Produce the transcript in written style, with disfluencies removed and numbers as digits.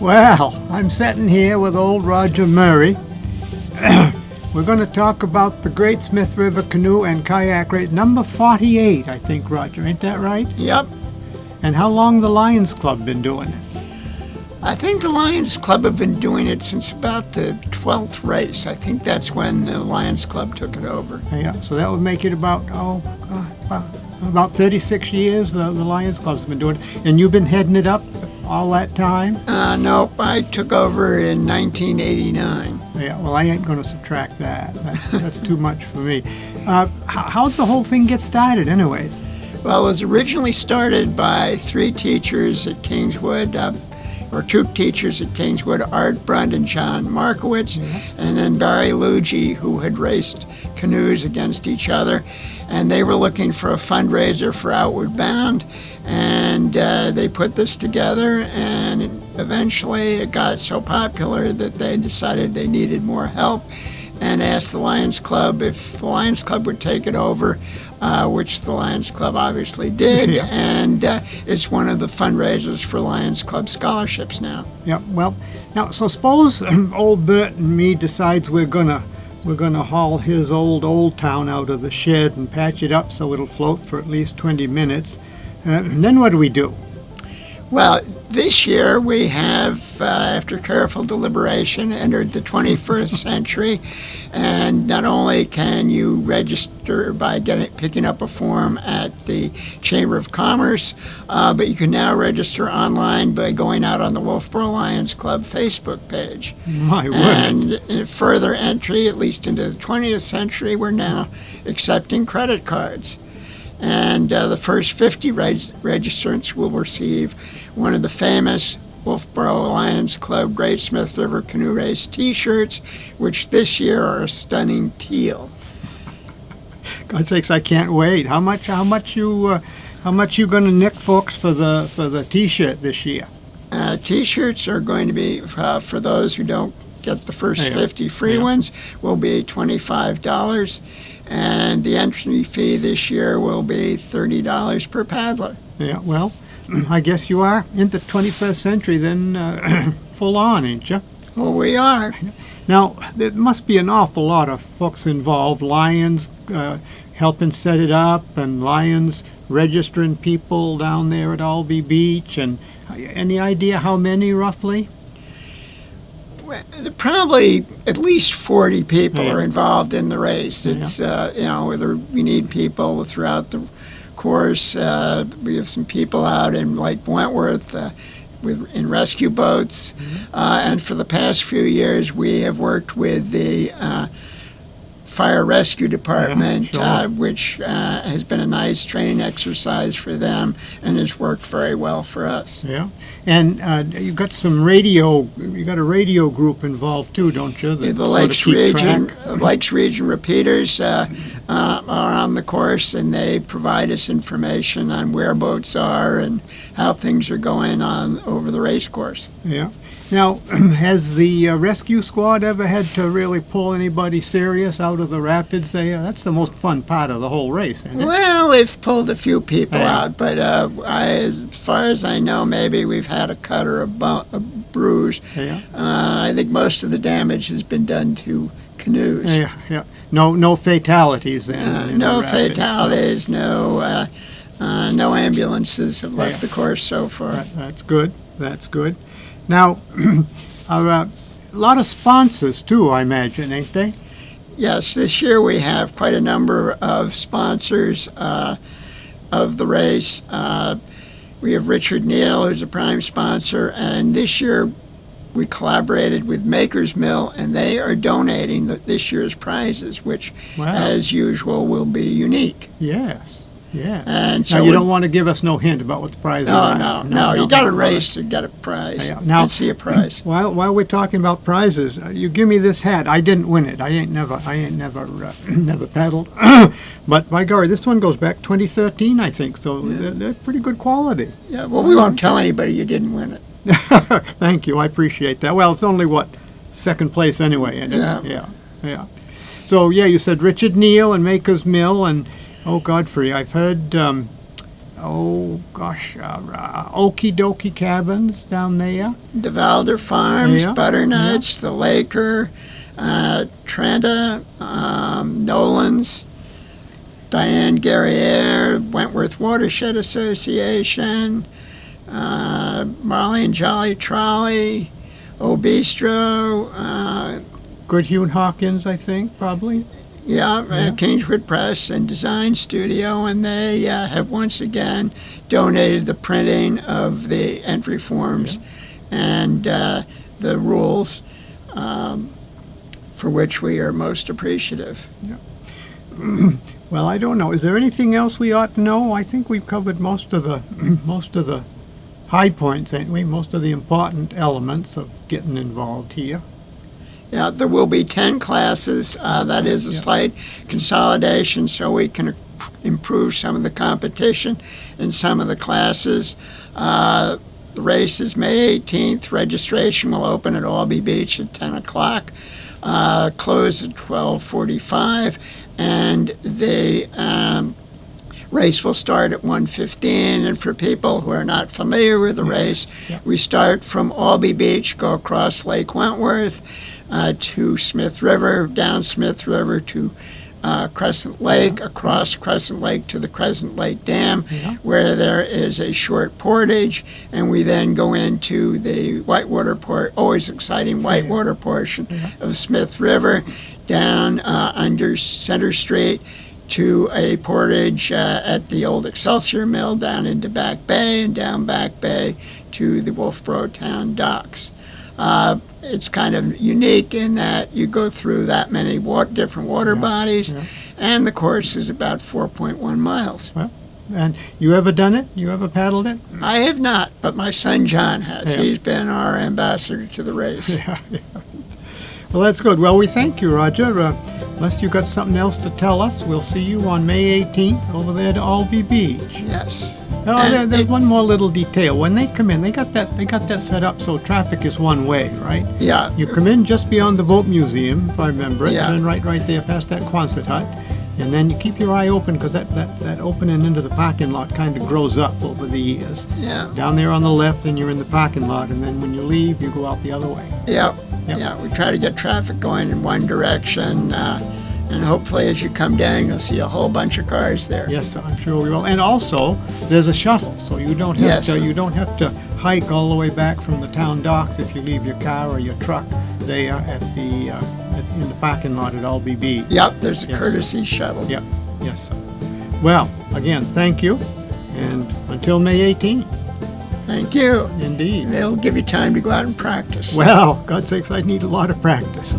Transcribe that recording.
Well, I'm sitting here with old Roger Murray. We're going to talk about the Great Smith River Canoe and Kayak race, number 48, I think, Roger. Ain't that right? Yep. And how long the Lions Club been doing it? I think the Lions Club have been doing it since about the 12th race. I think that's when the Lions Club took it over. Yeah, so that would make it about 36 years the Lions Club's been doing it. And you've been heading it up all that time? Nope, I took over in 1989. Yeah, well, I ain't going to subtract that. That's too much for me. How'd the whole thing get started anyways? Well, it was originally started by three teachers at Kingswood, or two teachers at Kingswood, Art Brund and John Markowitz, and then Barry Luigi, who had raced canoes against each other. And they were looking for a fundraiser for Outward Bound, and they put this together, and eventually it got so popular that they decided they needed more help and asked the Lions Club if the Lions Club would take it over, which the Lions Club obviously did, and it's one of the fundraisers for Lions Club scholarships now. Yeah, well, now, so suppose old Bert and me decides we're gonna haul his old town out of the shed and patch it up so it'll float for at least 20 minutes. And then what do we do? Well, this year we have, after careful deliberation, entered the 21st century, and not only can you register by picking up a form at the Chamber of Commerce, but you can now register online by going out on the Wolfeboro Lions Club Facebook page. My word. And in further entry, at least into the 20th century, we're now accepting credit cards. And the first 50 registrants will receive one of the famous Wolfeboro Lions Club Great Smith River Canoe Race T-shirts, which this year are a stunning teal. God sakes, I can't wait. How much you gonna nick folks for the T-shirt this year? T-shirts are going to be for those who don't get the first 50 free ones will be $25, and the entry fee this year will be $30 per paddler. Yeah, well, I guess you are in the 21st century then, full on, ain't you? Well, we are. Now, there must be an awful lot of folks involved, Lions helping set it up, and Lions registering people down there at Albee Beach, and any idea how many roughly? Probably at least 40 people are involved in the race. It's, whether we need people throughout the course. We have some people out in Lake Wentworth in rescue boats. And for the past few years, we have worked with the Fire Rescue Department, which has been a nice training exercise for them and has worked very well for us. Yeah, and you've got some radio. You got a radio group involved too, don't you? The Lakes Region repeaters are on the course, and they provide us information on where boats are and how things are going on over the race course. Yeah. Now, has the rescue squad ever had to really pull anybody serious out of the rapids there? That's the most fun part of the whole race, isn't it? Well, they've pulled a few people out, but as far as I know, maybe we've had a cut or a bruise. I think most of the damage has been done to canoes. Yeah. No fatalities then. No fatalities. No ambulances have left the course so far. That's good. Now, a lot of sponsors too, I imagine, ain't they? Yes, this year we have quite a number of sponsors of the race. We have Richard Neal, who's a prime sponsor, and this year we collaborated with Maker's Mill, and they are donating this year's prizes, which, as usual, will be unique. Yes. Yeah. And so now you don't want to give us no hint about what the prize is. No. You got a race to get a prize. Now, and see a prize. While we're talking about prizes, you give me this hat. I didn't win it. I ain't never paddled. But by golly, this one goes back 2013, I think. So they're pretty good quality. Yeah. Well, we won't tell anybody you didn't win it. Thank you. I appreciate that. Well, it's only second place anyway. Isn't it? Yeah. So you said Richard Neal and Maker's Mill and. Oh, Godfrey, I've heard oh gosh, Okie Dokie Cabins down there. De Valder Farms, Yeah, Butternuts, The Laker, Trenta, Nolan's, Diane Guerriere, Wentworth Watershed Association, Marley and Jolly Trolley, Obistro, Goodhue Hawkins, I think, probably. yeah, Kingswood Press and Design Studio, and they have once again donated the printing of the entry forms and the rules, for which we are most appreciative. Well, I don't know. Is there anything else we ought to know? I think we've covered most of the most of the high points, ain't we? Most of the important elements of getting involved here. Yeah, there will be 10 classes. That is a slight consolidation so we can improve some of the competition in some of the classes. The race is May 18th. Registration will open at Albee Beach at 10 o'clock, close at 12:45, and the race will start at 1:15. And for people who are not familiar with the race, we start from Albee Beach, go across Lake Wentworth, to Smith River, down Smith River to Crescent Lake, across Crescent Lake to the Crescent Lake Dam, where there is a short portage, and we then go into the whitewater always exciting whitewater portion of Smith River, down under Center Street to a portage at the old Excelsior Mill down into Back Bay, and down Back Bay to the Wolfeboro Town docks. It's kind of unique in that you go through that many different water bodies, and the course is about 4.1 miles. Well, and you ever done it? You ever paddled it? I have not, but my son John has. He's been our ambassador to the race. Well, that's good. Well, we thank you, Roger. Unless you've got something else to tell us, we'll see you on May 18th over there to Albee Beach. Yes. Oh, there's one more little detail. When they come in, they got that set up so traffic is one way, right? Yeah. You come in just beyond the boat museum, if I remember it, Yeah. and then right there past that Quonset hut, and then you keep your eye open because that opening into the parking lot kind of grows up over the years. Yeah. Down there on the left, and you're in the parking lot, and then when you leave, you go out the other way. Yep. Yep. Yeah. We try to get traffic going in one direction, and hopefully as you come down, you'll see a whole bunch of cars there. Yes, I'm sure we will. And also, there's a shuttle, so you don't have to hike all the way back from the town docks if you leave your car or your truck there in the parking lot at Albee Beach. Yep. There's a courtesy shuttle. Yep. Yes, sir. Well, again, thank you, and until May 18th. Thank you. Indeed. It'll give you time to go out and practice. Well, God sakes, I need a lot of practice.